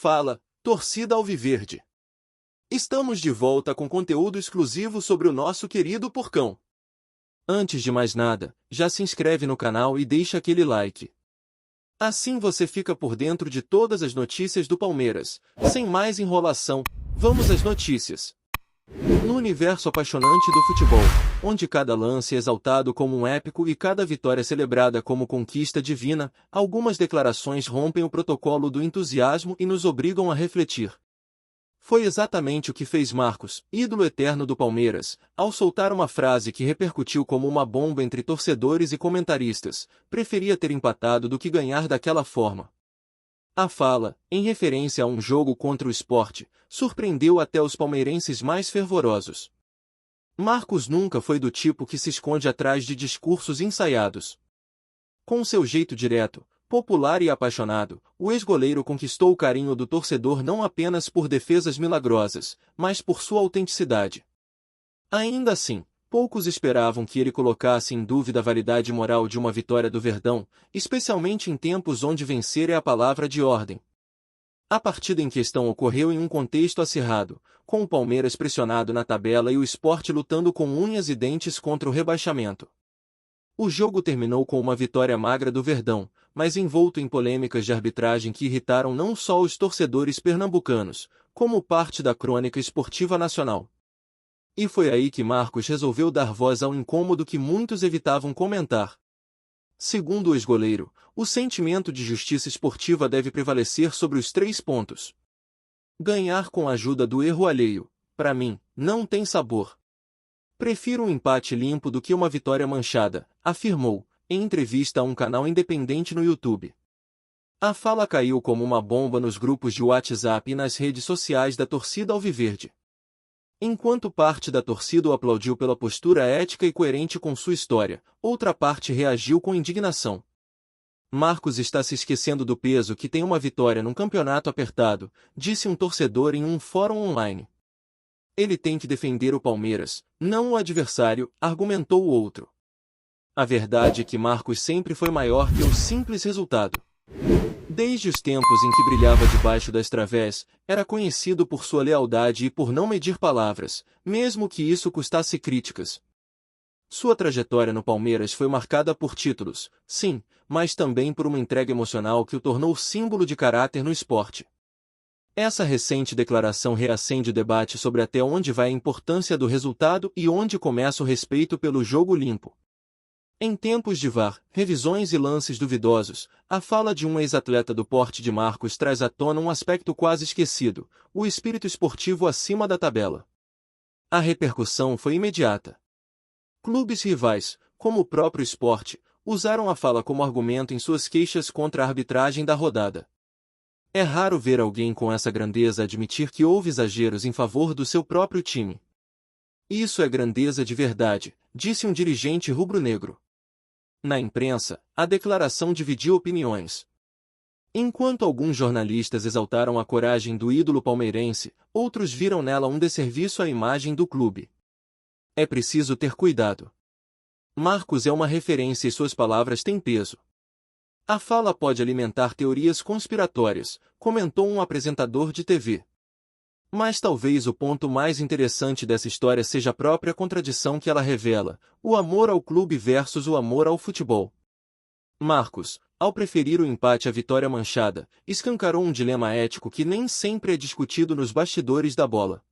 Fala, torcida alviverde! Estamos de volta com conteúdo exclusivo sobre o nosso querido Porcão. Antes de mais nada, já se inscreve no canal e deixa aquele like. Assim você fica por dentro de todas as notícias do Palmeiras. Sem mais enrolação, vamos às notícias. No universo apaixonante do futebol, onde cada lance é exaltado como um épico e cada vitória celebrada como conquista divina, algumas declarações rompem o protocolo do entusiasmo e nos obrigam a refletir. Foi exatamente o que fez Marcos, ídolo eterno do Palmeiras, ao soltar uma frase que repercutiu como uma bomba entre torcedores e comentaristas: preferia ter empatado do que ganhar daquela forma. A fala, em referência a um jogo contra o Sport, surpreendeu até os palmeirenses mais fervorosos. Marcos nunca foi do tipo que se esconde atrás de discursos ensaiados. Com seu jeito direto, popular e apaixonado, o ex-goleiro conquistou o carinho do torcedor não apenas por defesas milagrosas, mas por sua autenticidade. Ainda assim, poucos esperavam que ele colocasse em dúvida a validade moral de uma vitória do Verdão, especialmente em tempos onde vencer é a palavra de ordem. A partida em questão ocorreu em um contexto acirrado, com o Palmeiras pressionado na tabela e o Sport lutando com unhas e dentes contra o rebaixamento. O jogo terminou com uma vitória magra do Verdão, mas envolto em polêmicas de arbitragem que irritaram não só os torcedores pernambucanos, como parte da crônica esportiva nacional. E foi aí que Marcos resolveu dar voz ao incômodo que muitos evitavam comentar. Segundo o ex-goleiro, o sentimento de justiça esportiva deve prevalecer sobre os 3 pontos. Ganhar com a ajuda do erro alheio, para mim, não tem sabor. Prefiro um empate limpo do que uma vitória manchada, afirmou, em entrevista a um canal independente no YouTube. A fala caiu como uma bomba nos grupos de WhatsApp e nas redes sociais da torcida alviverde. Enquanto parte da torcida o aplaudiu pela postura ética e coerente com sua história, outra parte reagiu com indignação. Marcos está se esquecendo do peso que tem uma vitória num campeonato apertado, disse um torcedor em um fórum online. Ele tem que defender o Palmeiras, não o adversário, argumentou o outro. A verdade é que Marcos sempre foi maior que o simples resultado. Desde os tempos em que brilhava debaixo das través, era conhecido por sua lealdade e por não medir palavras, mesmo que isso custasse críticas. Sua trajetória no Palmeiras foi marcada por títulos, sim, mas também por uma entrega emocional que o tornou símbolo de caráter no esporte. Essa recente declaração reacende o debate sobre até onde vai a importância do resultado e onde começa o respeito pelo jogo limpo. Em tempos de VAR, revisões e lances duvidosos, a fala de um ex-atleta do porte de Marcos traz à tona um aspecto quase esquecido: o espírito esportivo acima da tabela. A repercussão foi imediata. Clubes rivais, como o próprio Sport, usaram a fala como argumento em suas queixas contra a arbitragem da rodada. É raro ver alguém com essa grandeza admitir que houve exageros em favor do seu próprio time. Isso é grandeza de verdade, disse um dirigente rubro-negro. Na imprensa, a declaração dividiu opiniões. Enquanto alguns jornalistas exaltaram a coragem do ídolo palmeirense, outros viram nela um desserviço à imagem do clube. É preciso ter cuidado. Marcos é uma referência e suas palavras têm peso. A fala pode alimentar teorias conspiratórias, comentou um apresentador de TV. Mas talvez o ponto mais interessante dessa história seja a própria contradição que ela revela: o amor ao clube versus o amor ao futebol. Marcos, ao preferir o empate à vitória manchada, escancarou um dilema ético que nem sempre é discutido nos bastidores da bola.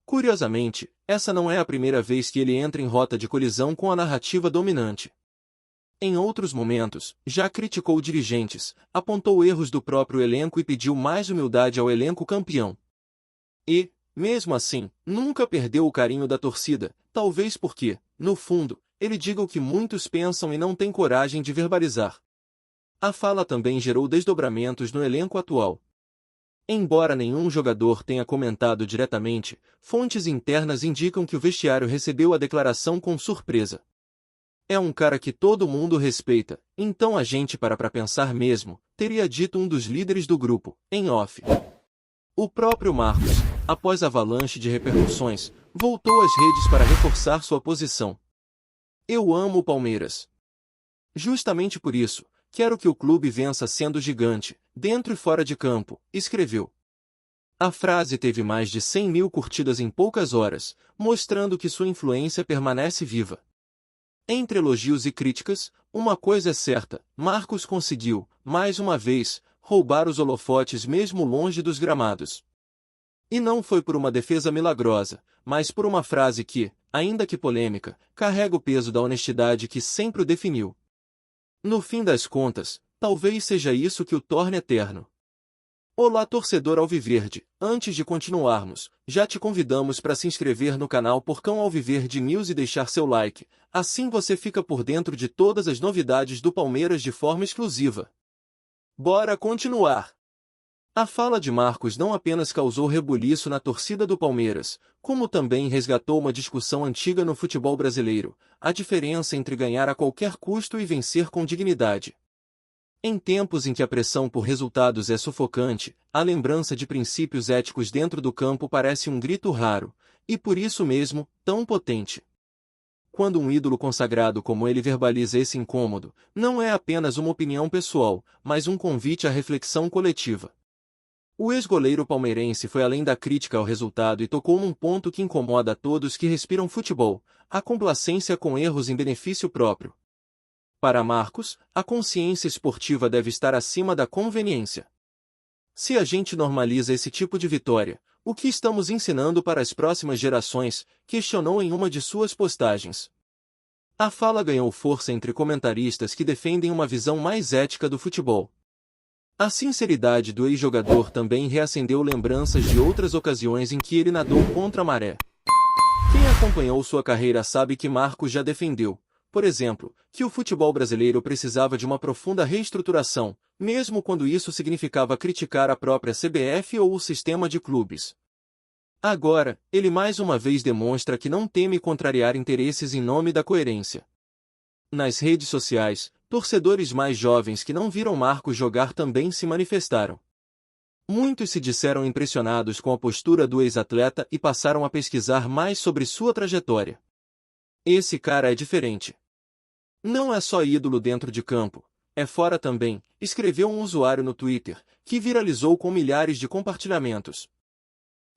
Curiosamente, essa não é a primeira vez que ele entra em rota de colisão com a narrativa dominante. Em outros momentos, já criticou dirigentes, apontou erros do próprio elenco e pediu mais humildade ao elenco campeão. E, mesmo assim, nunca perdeu o carinho da torcida, talvez porque, no fundo, ele diga o que muitos pensam e não tem coragem de verbalizar. A fala também gerou desdobramentos no elenco atual. Embora nenhum jogador tenha comentado diretamente, fontes internas indicam que o vestiário recebeu a declaração com surpresa. É um cara que todo mundo respeita, então a gente para pensar mesmo, teria dito um dos líderes do grupo, em off. O próprio Marcos, após a avalanche de repercussões, voltou às redes para reforçar sua posição. Eu amo o Palmeiras. Justamente por isso, quero que o clube vença sendo gigante, dentro e fora de campo, escreveu. A frase teve mais de 100 mil curtidas em poucas horas, mostrando que sua influência permanece viva. Entre elogios e críticas, uma coisa é certa, Marcos conseguiu, mais uma vez, roubar os holofotes mesmo longe dos gramados. E não foi por uma defesa milagrosa, mas por uma frase que, ainda que polêmica, carrega o peso da honestidade que sempre o definiu. No fim das contas, talvez seja isso que o torne eterno. Olá, torcedor alviverde, antes de continuarmos, já te convidamos para se inscrever no canal Porcão Alviverde News e deixar seu like, assim você fica por dentro de todas as novidades do Palmeiras de forma exclusiva. Bora continuar! A fala de Marcos não apenas causou rebuliço na torcida do Palmeiras, como também resgatou uma discussão antiga no futebol brasileiro, a diferença entre ganhar a qualquer custo e vencer com dignidade. Em tempos em que a pressão por resultados é sufocante, a lembrança de princípios éticos dentro do campo parece um grito raro, e por isso mesmo, tão potente. Quando um ídolo consagrado como ele verbaliza esse incômodo, não é apenas uma opinião pessoal, mas um convite à reflexão coletiva. O ex-goleiro palmeirense foi além da crítica ao resultado e tocou num ponto que incomoda a todos que respiram futebol, a complacência com erros em benefício próprio. Para Marcos, a consciência esportiva deve estar acima da conveniência. Se a gente normaliza esse tipo de vitória, o que estamos ensinando para as próximas gerações? Questionou em uma de suas postagens. A fala ganhou força entre comentaristas que defendem uma visão mais ética do futebol. A sinceridade do ex-jogador também reacendeu lembranças de outras ocasiões em que ele nadou contra a maré. Quem acompanhou sua carreira sabe que Marcos já defendeu, por exemplo, que o futebol brasileiro precisava de uma profunda reestruturação, mesmo quando isso significava criticar a própria CBF ou o sistema de clubes. Agora, ele mais uma vez demonstra que não teme contrariar interesses em nome da coerência. Nas redes sociais, torcedores mais jovens que não viram Marcos jogar também se manifestaram. Muitos se disseram impressionados com a postura do ex-atleta e passaram a pesquisar mais sobre sua trajetória. Esse cara é diferente. Não é só ídolo dentro de campo, é fora também, escreveu um usuário no Twitter, que viralizou com milhares de compartilhamentos.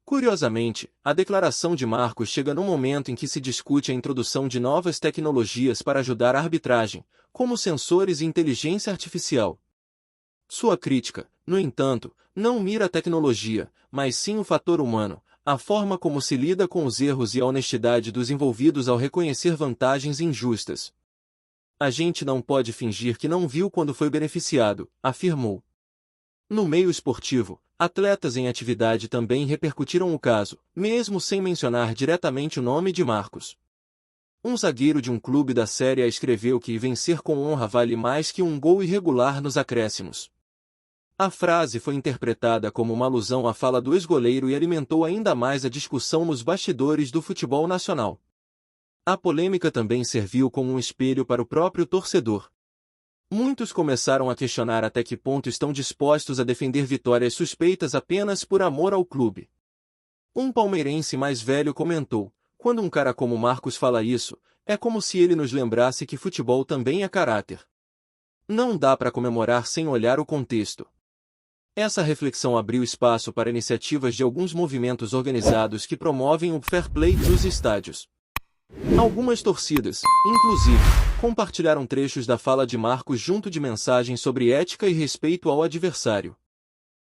Curiosamente, a declaração de Marcos chega no momento em que se discute a introdução de novas tecnologias para ajudar a arbitragem, como sensores e inteligência artificial. Sua crítica, no entanto, não mira a tecnologia, mas sim o fator humano, a forma como se lida com os erros e a honestidade dos envolvidos ao reconhecer vantagens injustas. A gente não pode fingir que não viu quando foi beneficiado, afirmou. No meio esportivo, atletas em atividade também repercutiram o caso, mesmo sem mencionar diretamente o nome de Marcos. Um zagueiro de um clube da Série A escreveu que vencer com honra vale mais que um gol irregular nos acréscimos. A frase foi interpretada como uma alusão à fala do ex-goleiro e alimentou ainda mais a discussão nos bastidores do futebol nacional. A polêmica também serviu como um espelho para o próprio torcedor. Muitos começaram a questionar até que ponto estão dispostos a defender vitórias suspeitas apenas por amor ao clube. Um palmeirense mais velho comentou: quando um cara como Marcos fala isso, é como se ele nos lembrasse que futebol também é caráter. Não dá para comemorar sem olhar o contexto. Essa reflexão abriu espaço para iniciativas de alguns movimentos organizados que promovem o fair play nos estádios. Algumas torcidas, inclusive, compartilharam trechos da fala de Marcos junto de mensagens sobre ética e respeito ao adversário.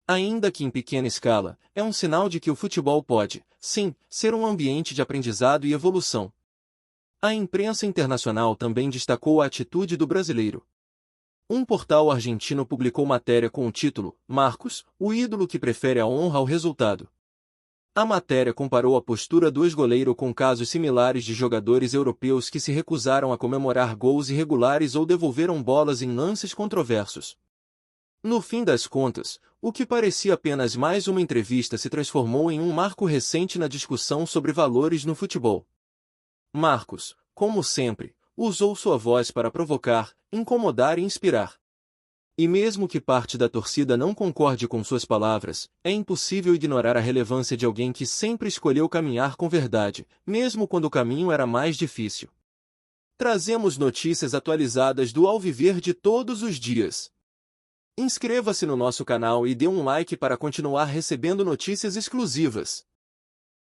Ainda que em pequena escala, é um sinal de que o futebol pode, sim, ser um ambiente de aprendizado e evolução. A imprensa internacional também destacou a atitude do brasileiro. Um portal argentino publicou matéria com o título Marcos, o ídolo que prefere a honra ao resultado. A matéria comparou a postura do ex-goleiro com casos similares de jogadores europeus que se recusaram a comemorar gols irregulares ou devolveram bolas em lances controversos. No fim das contas, o que parecia apenas mais uma entrevista se transformou em um marco recente na discussão sobre valores no futebol. Marcos, como sempre, usou sua voz para provocar, incomodar e inspirar. E mesmo que parte da torcida não concorde com suas palavras, é impossível ignorar a relevância de alguém que sempre escolheu caminhar com verdade, mesmo quando o caminho era mais difícil. Trazemos notícias atualizadas do Alviverde todos os dias. Inscreva-se no nosso canal e dê um like para continuar recebendo notícias exclusivas.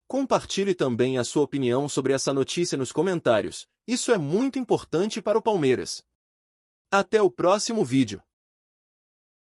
Compartilhe também a sua opinião sobre essa notícia nos comentários, isso é muito importante para o Palmeiras. Até o próximo vídeo.